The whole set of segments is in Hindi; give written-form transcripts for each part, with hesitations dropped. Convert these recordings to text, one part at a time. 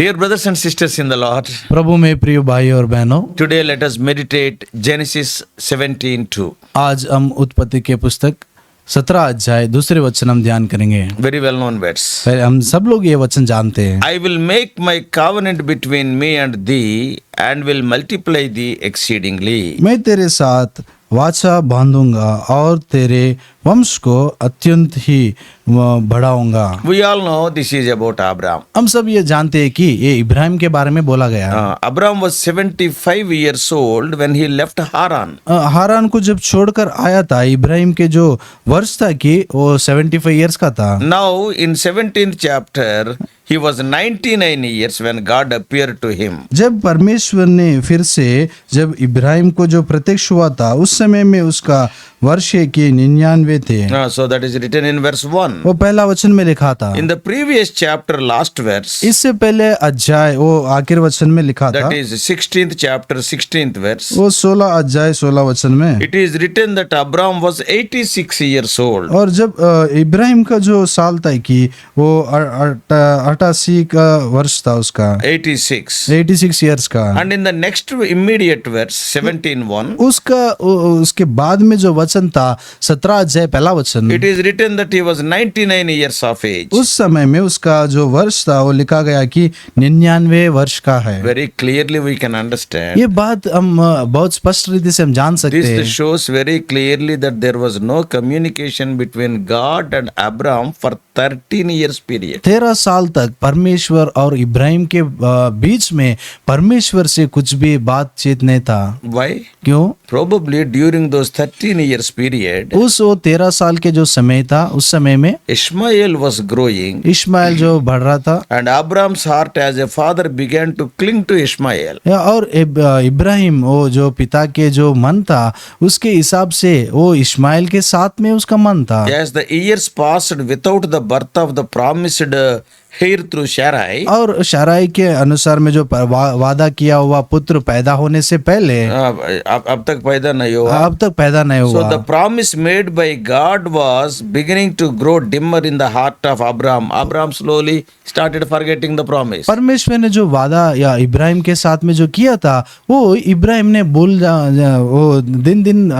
Dear brothers and sisters in the Lord, प्रभु में प्रिय भाई और बहनों, today let us meditate Genesis 17:2. आज हम उत्पत्ति के पुस्तक 17 अध्याय दूसरे वचन हम ध्यान करेंगे। Very well known verse. हम सब लोग ये वचन जानते हैं। I will make my covenant between me and thee and will multiply thee exceedingly. मैं तेरे साथ वाचा बांधूंगा और तेरे वंश को अत्यंत ही बढ़ाऊंगा। We all know this is about Abraham. हम सब ये जानते हैं कि ये इब्राहिम के बारे में बोला गया है। Abraham was 75 years old when he left Haran. हारान को जब छोड़कर आया था, इब्राहिम के जो वर्ष था कि वो 75 इयर्स का था। Now in 17th chapter he was 99 years when God appeared to him. जब परमेश्वर ने फिर से जब इब्राहिम को जो प्रत्यक्ष हुआ था, उस समय में उसका वर्ष के 99 थे। So that is written in verse 1. वो पहला वचन में लिखा था। In the previous chapter, last verse, इससे पहले अध्याय वो आखिर वचन में लिखा था। that is 16th chapter, 16th verse, वो 16 अध्याय 16 वचन में it is written that Abraham was 86 years old. और जब इब्राहिम का जो साल था कि वो 88 का वर्ष था उसका, 86 इयर्स का। And in the next immediate verse, 17:1, उसके बाद में जो वचन था 17 अध्याय पहला वचन, it is written that he was 99 years of age. उस समय में उसका जो वर्ष था वो लिखा गया कि 99 वर्ष का है। Very clearly we can understand. ये बात हम बहुत स्पष्ट रीति से हम जान सकते This हैं। shows very clearly that there was no communication between God and Abraham for 13 years period. 13 साल तक परमेश्वर और इब्राहिम के बीच में परमेश्वर से कुछ भी बातचीत नहीं था। Why? क्यों? Probably during those 13 years period, उस वो 13 साल के जो समय था, उस समय में Ishmael was growing इश्माइल जो बढ़ रहा था and Abraham's heart as a father began to cling to Ishmael. और इब्राहिम वो जो पिता के जो मन था, उसके हिसाब से वो इश्माइल के साथ में उसका मन था। As the years passed without the birth of the promised heir through Sarai, और शाराई के अनुसार में जो वादा किया हुआ पुत्र पैदा होने से पहले अब तक पैदा नहीं हुआ. अब तक पैदा नहीं So हुआ। the promise made by God was beginning to grow dimmer in the heart of Abraham. Abraham slowly started forgetting the promise. परमेश्वर ने जो वादा या इब्राहिम के साथ में जो किया था, वो इब्राहिम ने वो दिन दिन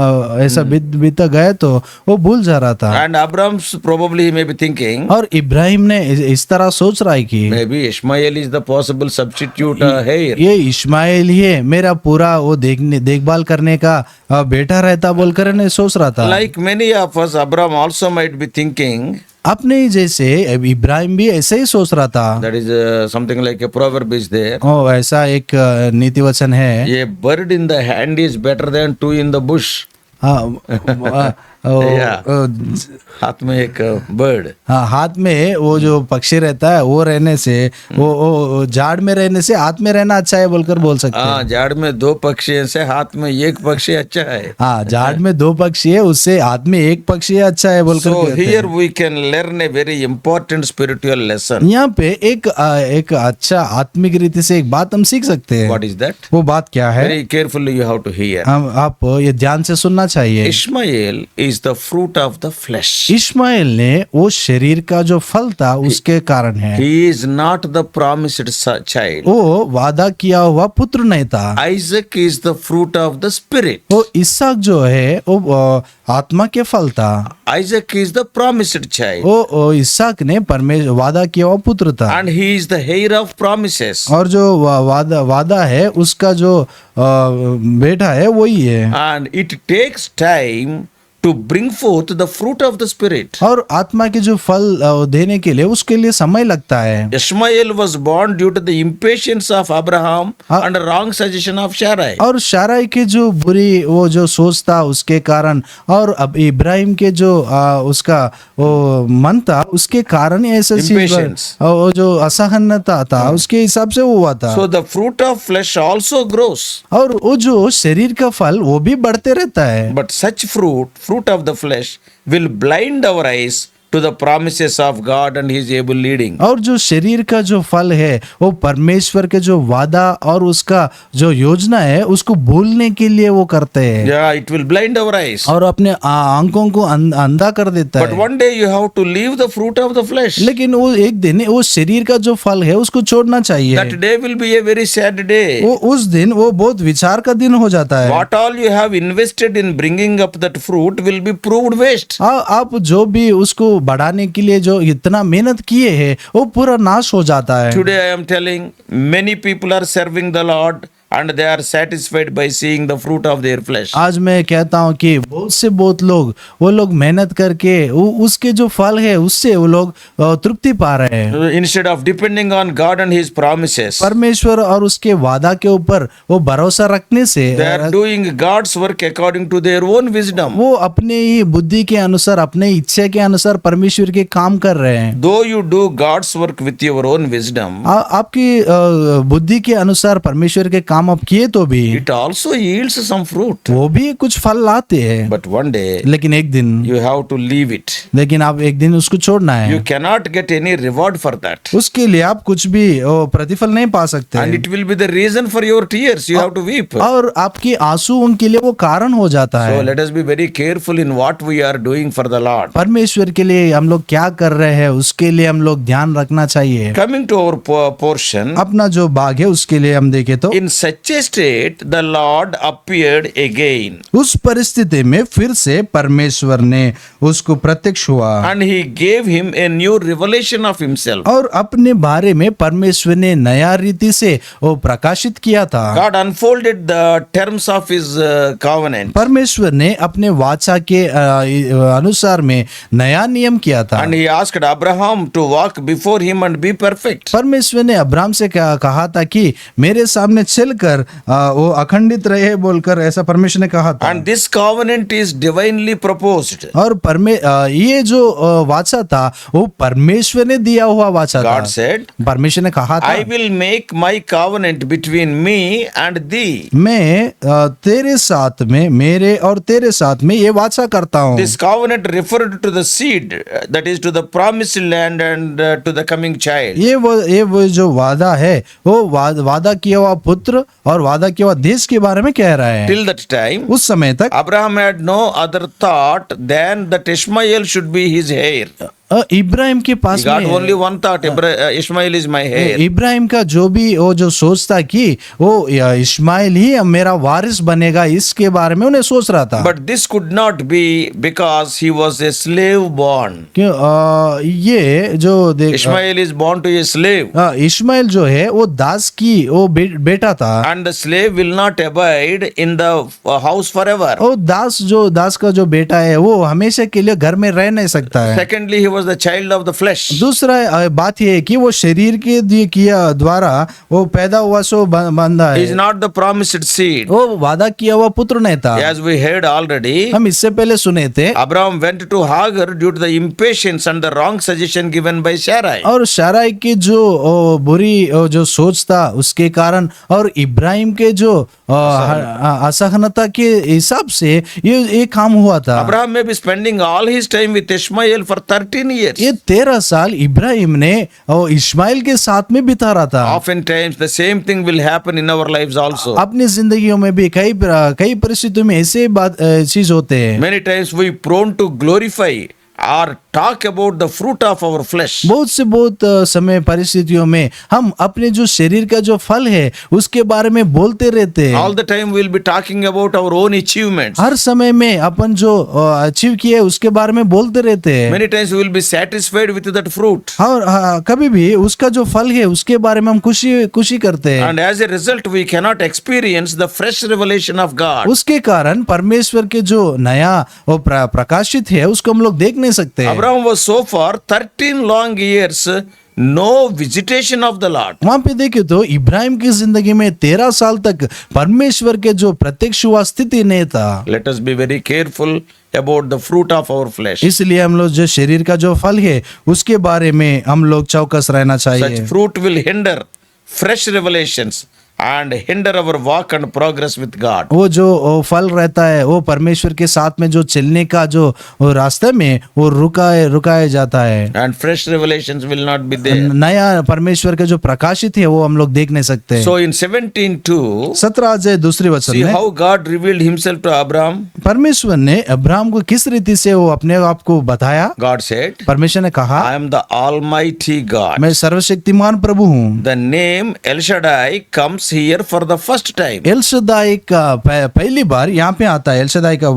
ऐसा बीता गया तो वो भूल जा रहा था। And Abraham's probably he may be thinking, और इब्राहिम ने इस तरह सोच रहा है कि maybe Ishmael is the possible substitute heir. ये इश्माइल ही है मेरा पूरा वो देखभाल करने का बेटा रहता बोलकर ने सोच रहा था। Like many of us, Abraham also might be thinking, अपने जैसे इब्राहिम भी ऐसे ही सोच रहा था। that is something like a proverb is there. ओ ऐसा एक नीति वचन है, A bird in the hand is better than two in the bush. हाथ में एक बर्ड, हाँ, हाथ में वो जो पक्षी रहता है वो रहने से वो झाड़ में रहने से हाथ में रहना अच्छा है बोलकर बोल सकते हैं। हाँ, झाड़ में 2 पक्षी से हाथ में 1 पक्षी अच्छा है। हाँ, झाड़ में 2 पक्षी है, उससे हाथ में 1 पक्षी अच्छा है बोलकर So कहते हैं। here we can learn a very important spiritual lesson. यहाँ पे एक अच्छा आत्मिक रीति से एक बात हम सीख सकते हैं। What is that? वो बात क्या है? Very carefully you have to hear. आप ये ध्यान से सुनना चाहिए। Ishmael is the fruit of the flesh. Ishmael ने वो शरीर का जो फल था उसके कारण है। He is not the promised child. वो वादा किया हुआ पुत्र नहीं था। Isaac is the fruit of the spirit. वो इसहाक जो है वो आत्मा के फल था। Isaac is the promised child. वो इसहाक ने परमेश्वर वादा किया हुआ पुत्र था। And he is the heir of promises. और जो वादा है उसका जो बेटा है वही है। And it takes time to bring forth the fruit of the spirit. और आत्मा के जो फल देने के लिए उसके लिए समय लगता है। Ishmael was born due to the impatience of Abraham and a wrong suggestion of Sarai. और शाराई के जो बुरी वो जो सोच था उसके कारण, और अब इब्राहिम के जो उसका वो मन था उसके कारण ऐसा Impatience. वो जो असहनता था उसके हिसाब से वो हुआ था। So the fruit of flesh also grows. और वो जो शरीर का फल वो भी बढ़ते रहता है। But such fruit of the flesh will blind our eyes to the promises of God and His able leading. और जो शरीर का जो फल है वो परमेश्वर के जो वादा और उसका जो योजना है उसको भूलने के लिए वो करते हैं Yeah, it will blind our eyes. और अपने आंखों को अंधा कर देता But है। one day you have to leave the fruit of the flesh. लेकिन वो एक दिन वो शरीर का जो फल है उसको छोड़ना चाहिए। That day will be a very sad day. वो उस दिन वो बहुत विचार का दिन हो जाता है। What all you have invested in bringing up that fruit will be proved waste. आप जो भी उसको बढ़ाने के लिए जो इतना मेहनत किए हैं वो पूरा नाश हो जाता है। Today I am telling many people are serving the Lord and they are satisfied by seeing the fruit of their flesh. आज मैं कहता हूँ कि बहुत लोग वो लोग मेहनत करके उसके जो फल है उससे वो लोग तृप्ति पा रहे हैं। Instead of depending on God and His promises, परमेश्वर और उसके वादा के ऊपर वो भरोसा रखने से they are doing God's work according to their own wisdom. वो अपने ही बुद्धि के अनुसार अपने इच्छा के अनुसार परमेश्वर के काम कर रहे हैं। Though you do God's work with your own wisdom, आपकी बुद्धि के अनुसार परमेश्वर के काम आप किए तो भी it also yields some fruit. वो भी कुछ फल लाते हैं। But one day लेकिन एक दिन you have to leave it. लेकिन आप एक दिन उसको छोड़ना है। You cannot get any reward for that. उसके लिए आप कुछ भी प्रतिफल नहीं पा सकते। And it will be the reason for your tears. You have to weep. और आपके आंसू उनके लिए वो कारण हो जाता So है। let us be very careful in what we are doing for the Lord. परमेश्वर के लिए हम लोग क्या कर रहे हैं उसके लिए हम लोग ध्यान रखना चाहिए। Coming to our portion, अपना जो भाग है उसके लिए हम देखें तो in such a state, the Lord appeared again. उस परिस्थिति में फिर से परमेश्वर ने उसको प्रत्यक्ष हुआ And He gave him a new revelation of Himself. और अपने बारे में परमेश्वर ने नया रीति से वो प्रकाशित किया था। God unfolded the terms of His covenant. परमेश्वर ने अपने वाचा के अनुसार में नया नियम किया था। And He asked Abraham to walk before Him and be perfect. परमेश्वर ने अब्राहम से कहा था कि मेरे सामने चलकर वो अखंडित रहे बोलकर ऐसा परमेश्वर ने कहा था। And this covenant is divinely proposed. और ये जो वाचा था वो परमेश्वर ने दिया हुआ वाचा था। God said, परमेश्वर ने कहा था I will make my covenant between me and thee. मैं तेरे साथ में मेरे और तेरे साथ में ये वाचा करता हूँ। This covenant referred to the seed, that is to the promised land and to the coming child. ये वो जो वादा है वो वादा किया हुआ पुत्र और वादा किया हुआ देश के बारे में कह रहा है। Till that time, उस समय तक Abraham had no other thought than that Ishmael should be his heir. Ibrahim के He पास got में only one thought, Ishmael is my heir. Ibrahim का जो भी वो जो सोचता कि वो इस्माइल ही मेरा वारिस बनेगा इसके बारे में उन्हें सोच रहा था। But this could not be because he was a slave born. क्यों ये जो Ishmael is born to a slave. Ismail जो है वो दास की वो बेटा था। And the slave will not abide in the house forever. वो दास का जो बेटा है वो हमेशा के लिए घर में रह नहीं सकता है। Secondly, he was the child of the flesh. दूसरा बात ये है कि वो शरीर के द्वारा वो पैदा हुआ सो बंधा He is है। not the promised seed. वो वादा किया हुआ पुत्र नहीं था। As we heard already, हम इससे पहले सुने थे। Abraham went to Hagar due to the impatience and the wrong suggestion given by Sarai. और शाराई की जो बुरी जो सोच था उसके कारण और इब्राहिम के जो असहनता के हिसाब से ये काम हुआ था। Abraham may be spending all his time with Ishmael for 13 years. ये 13 साल इब्राहिम ने इस्माइल के साथ में बिता रहा था। Oftentimes the same thing will happen in our lives also. अपनी जिंदगियों में भी कई परिस्थितियों में ऐसे चीज होते हैं। Many times we prone to glorify or talk about the fruit of our flesh. बहुत समय परिस्थितियों में हम अपने जो शरीर का जो फल है उसके बारे में बोलते रहते हैं। All the time we'll be talking about our own achievements. हर समय में अपन जो अचीव किए उसके बारे में बोलते रहते हैं। Many times we will be satisfied with that fruit. और कभी भी उसका जो फल है उसके बारे में हम खुशी करते हैं। And as a result we cannot experience the fresh revelation of God. उसके कारण परमेश्वर के जो नया वो प्रकाशित है उसको हम लोग देख नहीं सकते। Abraham was so far 13 long years no visitation of the Lord. वहां पे देखे तो इब्राहिम की जिंदगी में 13 साल तक परमेश्वर के जो प्रत्यक्ष हुआ स्थिति नहीं था। Let us be very careful about the fruit of our flesh. इसलिए हम लोग जो शरीर का जो फल है उसके बारे में हम लोग चौकस रहना चाहिए। Such fruit will hinder fresh revelations and hinder our walk and progress with God. वो जो फल रहता है वो परमेश्वर के साथ में जो चलने का जो वो रास्ते में वो रुकाए जाता है। And fresh revelations will not be there. नया परमेश्वर के जो प्रकाशित है वो हम लोग देख नहीं सकते। So in 17:2, 17 अध्याय दूसरी वचन see में how God revealed himself to Abraham. परमेश्वर ने अब्राहम को किस रीति से वो अपने आप को बताया। God said, परमेश्वर ने कहा, I am the Almighty God. मैं सर्वशक्तिमान प्रभु हूँ। The name El Shaddai comes here for the first time. L Shaddai का पहली बार यहाँ पे आता है, एल शदाई का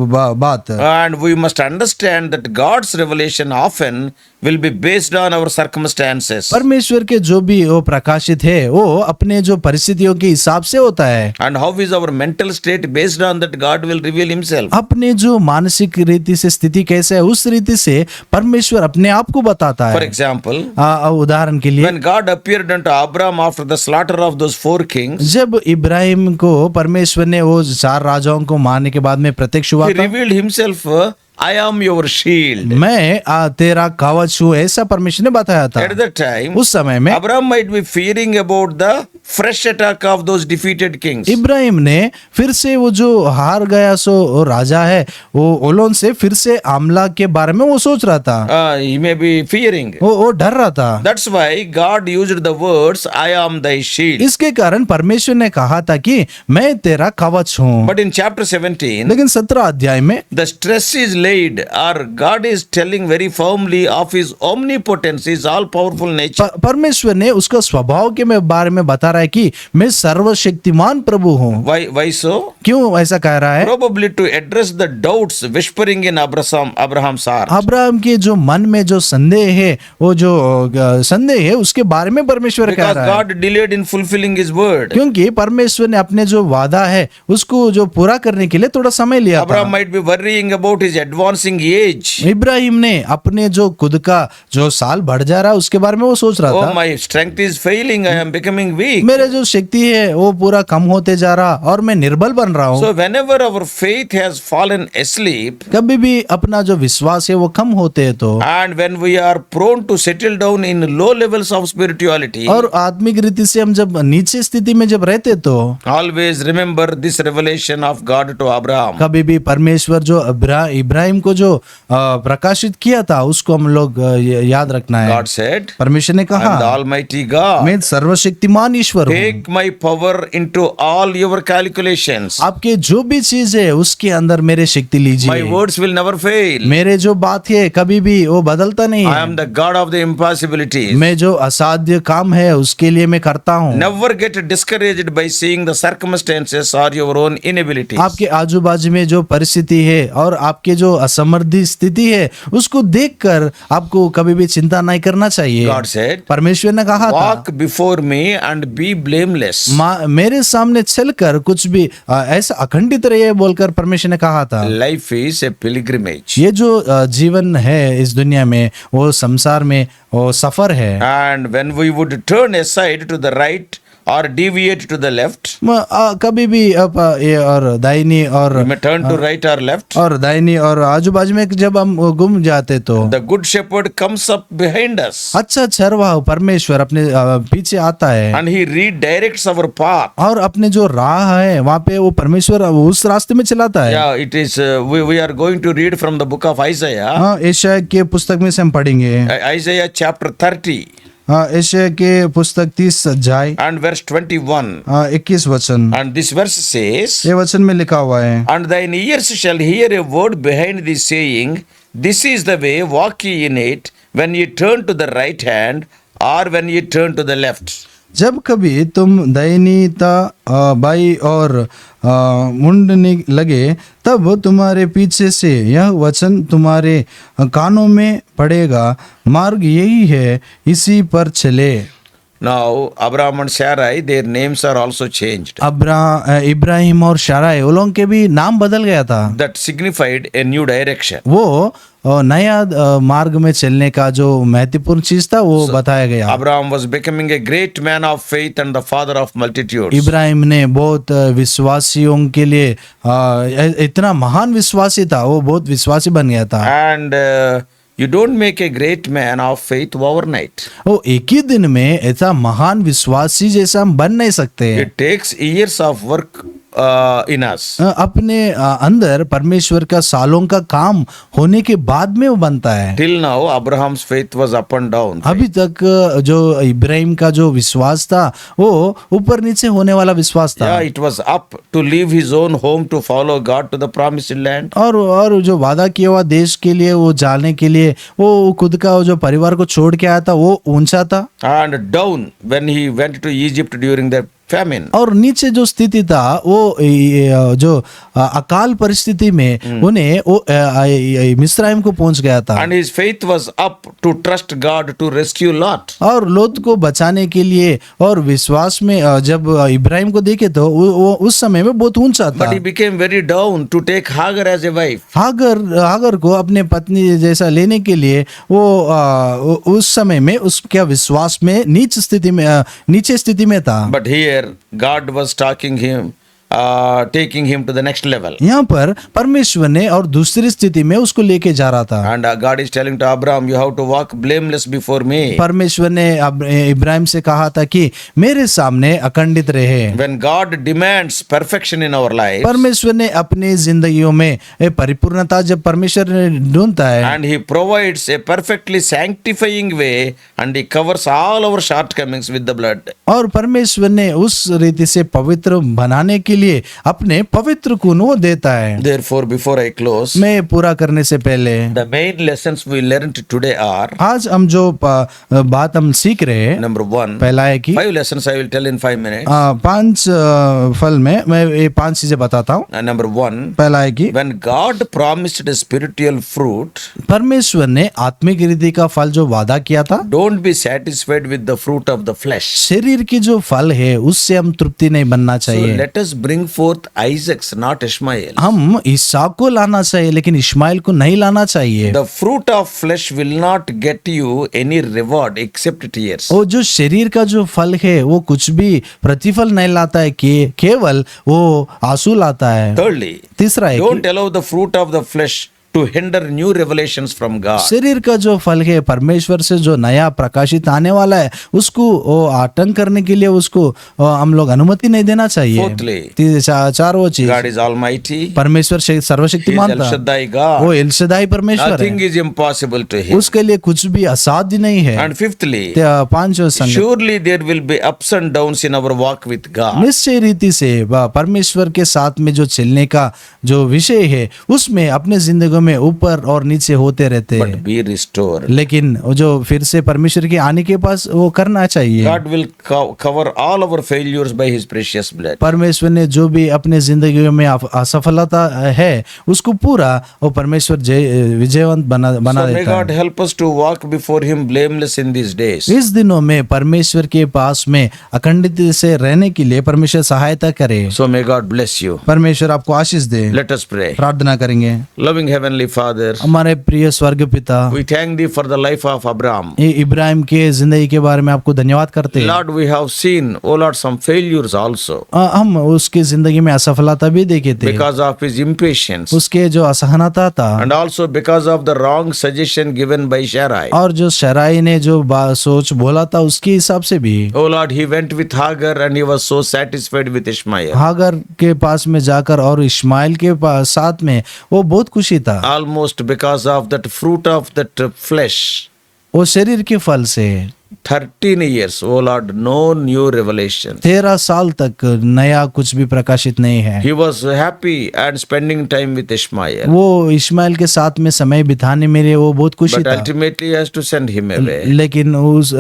बात। And we must understand that God's revelation often will be based on our circumstances. परमेश्वर के जो भी वो प्रकाशित है वो अपने जो परिस्थितियों के हिसाब से होता है। And how is our mental state based on that God will reveal himself. अपने जो मानसिक रीति से स्थिति कैसे है उस रीति से परमेश्वर अपने आप को बताता For है। example, उदाहरण के लिए when God appeared unto Abraham after the slaughter of those 4 kings, जब इब्राहिम को परमेश्वर ने वो 4 राजाओं को मारने के बाद में प्रत्यक्ष हुआ he था, revealed himself, I am your shield. मैं तेरा कवच हूँ, ऐसा परमेश्वर ने बताया था। At that time, उस समय में Abraham might be fearing about the fresh attack of those defeated kings. Ibrahim ने फिर से वो जो हार गया सो राजा है वो ओलोन से फिर से हमला के बारे में वो सोच रहा था, He may be fearing. वो डर रहा था। That's why God used the words, I am thy shield. इसके कारण परमेश्वर ने कहा था कि मैं तेरा कवच हूँ। But in chapter 17, लेकिन 17 अध्याय में the stress is laid, or God is telling very firmly of his omnipotence, his all powerful nature. परमेश्वर ने उसका स्वभाव के बारे में बता रहा है कि मैं सर्वशक्तिमान प्रभु हूँ। Why so? क्यों ऐसा कह रहा है? Probably to address the doubts whispering in Abraham's heart. Abraham के जो मन में जो संदेह है वो जो संदेह है उसके बारे में परमेश्वर कह Because रहा है, God delayed in fulfilling his word. क्योंकि परमेश्वर ने अपने जो वादा है उसको जो पूरा करने के लिए थोड़ा समय लिया था। Abraham might be worrying about his advancing age. Ibrahim ने अपने जो खुद का जो साल बढ़ जा रहा है उसके बारे में वो सोच रहा Oh, था, my strength is failing, I am becoming weak. मेरे जो शक्ति है वो पूरा कम होते जा रहा और मैं निर्बल बन रहा हूँ। So whenever our faith has fallen asleep, कभी भी अपना जो विश्वास है वो कम होते है तो, and when we are prone to settle down in low levels of spirituality, और आत्मिक रीति से हम जब नीचे स्थिति में जब रहते तो always remember this revelation of God to Abraham. कभी भी परमेश्वर जो इब्राहिम को जो प्रकाशित किया था उसको हम लोग याद रखना है। God said, परमेश्वर ने I am the कहा, Almighty God. मैं सर्वशक्तिमान ईश्वर हूँ। Take my power into all your calculations. आपके जो भी चीज है उसके अंदर मेरे शक्ति My लीजिए। words will never fail. मेरे जो बात है कभी भी वो बदलता नहीं I है। am the God of the impossibilities. मैं जो असाध्य काम है उसके लिए मैं करता हूँ। Never get discouraged by seeing the circumstances or your own inabilities. आपके आजू बाजू में जो परिस्थिति है और आपके जो असमर्थी स्थिति है उसको देखकर आपको कभी भी चिंता नहीं करना चाहिए। God said, परमेश्वर ने कहा था, walk before me and be blameless. मेरे सामने चलकर कुछ भी ऐसा अखंडित रहिए बोलकर परमेश्वर ने कहा था। Life is a pilgrimage. ये जो जीवन है इस दुनिया में वो संसार में वो सफर है। And when we would turn aside to the right or deviate to the left, कभी भी और दाहिनी और we may turn to right or left. और दाहिनी और आजू बाजू में जब हम गुम जाते तो The good shepherd comes up behind us अच्छा चरवाहा परमेश्वर अपने पीछे आता है and he redirects our path. और अपने जो राह है वहाँ पे वो परमेश्वर उस रास्ते में चलाता है। Yeah, it is. We are going to read from the book of Isaiah. हाँ, यशायाह के पुस्तक में से हम पढ़ेंगे। Isaiah chapter 30 हाँ, यशायाह के पुस्तक 30 अध्याय and verse 21. 21 वचन। And this verse says, ये वचन में लिखा हुआ है, and thine ears shall hear a word behind thee saying, this is the way, walk ye in it, when ye turn to the right hand or when ye turn to the left. जब कभी तुम दयनीयता बाई और मुंडने लगे तब तुम्हारे पीछे से यह वचन तुम्हारे कानों में पड़ेगा, मार्ग यही है, इसी पर चले। Now, Abraham and Sarai, their names are also changed. Ibrahim और शाराय उन लोगों के भी नाम बदल गया था। That signified a new direction. वो नया मार्ग में चलने का जो महत्वपूर्ण चीज था वो बताया गया। Abraham was becoming a great man of faith and the father of multitudes. Ibrahim ने बहुत विश्वासियों के लिए इतना महान विश्वासी था, वो बहुत विश्वासी बन गया था। And You don't make a great man of faith overnight. वो एक ही दिन में ऐसा महान विश्वासी जैसा हम बन नहीं सकते। It takes years of work in us. अपने अंदर परमेश्वर का सालों का काम होने के बाद में वो बनता है। Till now, Abraham's faith was up and down. अभी तक जो इब्राहिम का जो विश्वास था वो ऊपर नीचे होने वाला विश्वास था। Yeah, it was up to leave his own home to follow God to the promised land. और जो वादा किया हुआ देश के लिए वो जाने के लिए वो खुद का जो परिवार को छोड़ के आया था वो ऊंचा था। And down when he went to Egypt during the famine. और नीचे जो स्थिति था वो जो अकाल परिस्थिति में उन्हें वो मिस्राइम को पहुंच गया था। And his faith was up to trust God to rescue Lot. और लोत को बचाने के लिए और विश्वास में जब इब्राहिम को देखे तो वो उस समय में बहुत ऊंचा था। But he became very down to take Hagar as a wife. हागर को अपने पत्नी जैसा लेने के लिए वो उस समय में उसका विश्वास में नीचे स्थिति में था। But here God was taking him to the next level. यहाँ पर परमेश्वर ने और दूसरी स्थिति में उसको लेके जा रहा था। And God is telling to Abraham, you have to walk blameless before me. परमेश्वर ने इब्राहिम से कहा था कि मेरे सामने अखंडित रहे। When God demands perfection in our life, परमेश्वर ने अपनी जिंदगियों में परिपूर्णता जब परमेश्वर ने ढूंढता है and he provides a perfectly sanctifying way, and he covers all our shortcomings with the blood. और परमेश्वर ने उस रीति से पवित्र बनाने के लिए अपने पवित्र खून वो देता है। Therefore, before I close, मैं पूरा करने से पहले the main lessons we learned today are, आज हम जो बात हम सीख रहे हैं, number 1, पहला है कि 5 lessons I will tell in 5 minutes. 5 फल में मैं ये 5 चीजें बताता हूँ। Number 1, पहला है कि when God promised a spiritual fruit, परमेश्वर ने आत्मिक रीति का फल जो वादा किया था, don't be satisfied with the fruit of the flesh. शरीर की जो फल है उससे हम तृप्ति नहीं बनना So चाहिए। let us bring forth Isaacs, not Ishmael. हम इसहाक को लाना चाहिए लेकिन इश्माइल को नहीं लाना चाहिए। The fruit of flesh will not get you any reward except tears. वो जो शरीर का जो फल है वो कुछ भी प्रतिफल नहीं लाता है कि केवल वो आंसू लाता है। Thirdly, तीसरा है don't allow the fruit of the flesh to hinder new revelations from God. शरीर का जो फल है परमेश्वर से जो नया प्रकाशित आने वाला है उसको वो आतंक करने के लिए उसको हम लोग अनुमति नहीं देना चाहिए। Fourthly, चारों चीज God is almighty. परमेश्वर He is सर्वशक्तिमान El था, Shaddai God. वो एल शदाई परमेश्वर Nothing है, is impossible to him. उसके लिए कुछ भी असाध्य नहीं है। And fifthly, पांचवा संगत, surely there will be ups and downs in our walk with God. निश्चय रीति से परमेश्वर के साथ में जो चलने का जो विषय है उसमें अपने जिंदगी में ऊपर और नीचे होते रहते But हैं, be restored. लेकिन वो जो फिर से परमेश्वर के आने के पास वो करना चाहिए। God will cover all our failures by His precious blood. परमेश्वर ने जो भी अपने जिंदगी में असफलता है उसको पूरा वो परमेश्वर विजयवंत बना So may देता God है। help us to walk before Him blameless in these days. इस दिनों में परमेश्वर के पास में अखंडित से रहने के लिए परमेश्वर सहायता करे। So may God bless you. परमेश्वर आपको आशीष दे। Let us pray. प्रार्थना करेंगे। Loving Heavenly Father, हमारे प्रिय स्वर्ग पिता, we thank Thee for the life of Abraham. Ibrahim के जिंदगी के बारे में आपको धन्यवाद करते हैं। Lord, we have seen, oh Lord, some failures also हम उसकी जिंदगी में असफलता भी देखे थे because of his impatience उसके जो असहनता था and also because of the wrong suggestion given by Sarai. और जो शराई ने जो सोच बोला था उसके हिसाब से भी। Oh Lord, he went with Hagar and he was so satisfied with Ishmael. हागर के पास में जाकर और इश्माइल के पास साथ में वो बहुत खुशी था, Almost because of that fruit of that flesh. वो शरीर के फल से। 13 years, oh Lord, no new revelation. 13 साल तक नया कुछ भी प्रकाशित नहीं है। He was happy and spending time with Ishmael. वो इश्माइल के साथ में समय बिताने में वो बहुत खुशी But था, ultimately he has to send him away. लेकिन उस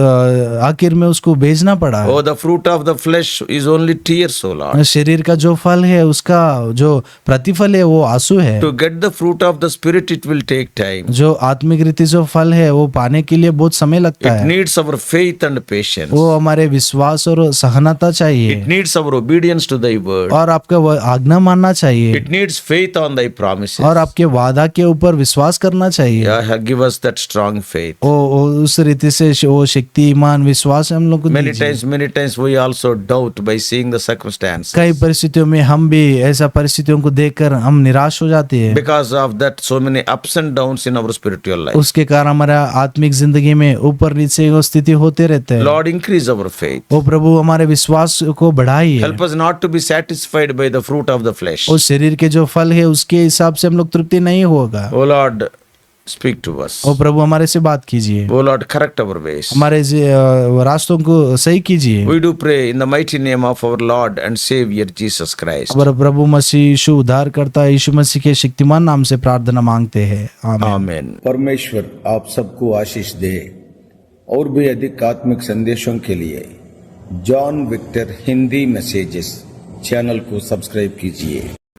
आखिर में उसको भेजना पड़ा। Oh, the fruit of the flesh is only tears, oh Lord. शरीर का जो फल है उसका जो प्रतिफल है वो आंसू है। To get the fruit of the spirit, it will take time. जो आत्मिक रीति जो फल है वो पाने के लिए बहुत समय लगता It है। needs our our faith and patience. वो हमारे विश्वास और सहनता चाहिए It needs our obedience to thy word. और आपका आज्ञा मानना चाहिए It needs faith on thy promises. और आपके वादा के ऊपर विश्वास करना चाहिए। Yeah, give us that strong faith. वो उस रीति से वो शक्ति ईमान विश्वास हम लोग को दीजिए। Many times we also doubt by seeing the circumstances. कई परिस्थितियों में हम भी ऐसा परिस्थितियों को देखकर हम निराश हो जाते हैं। Because of that, so many ups and downs in our spiritual life. उसके कारण हमारा आत्मिक जिंदगी में ऊपर नीचे वो स्थिति होते रहते हैं। Lord, increase our faith. ओ प्रभु हमारे विश्वास को बढ़ाइए। Help us not to be satisfied by the fruit of the flesh. उस शरीर के जो फल है उसके हिसाब से हम लोग तृप्ति नहीं होगा। Oh Lord, speak to us. ओ प्रभु हमारे से बात कीजिए। Oh Lord, correct our ways. हमारे रास्तों को सही कीजिए। We do pray in the mighty name of our Lord and Savior Jesus Christ. और प्रभु मसीह यीशु उद्धार करता यीशु मसीह के शक्तिमान नाम से प्रार्थना मांगते हैं। आमीन। Amen. परमेश्वर आप सबको आशीष दे। और भी अधिक आत्मिक संदेशों के लिए John Victor Hindi messages channel को सब्सक्राइब कीजिए।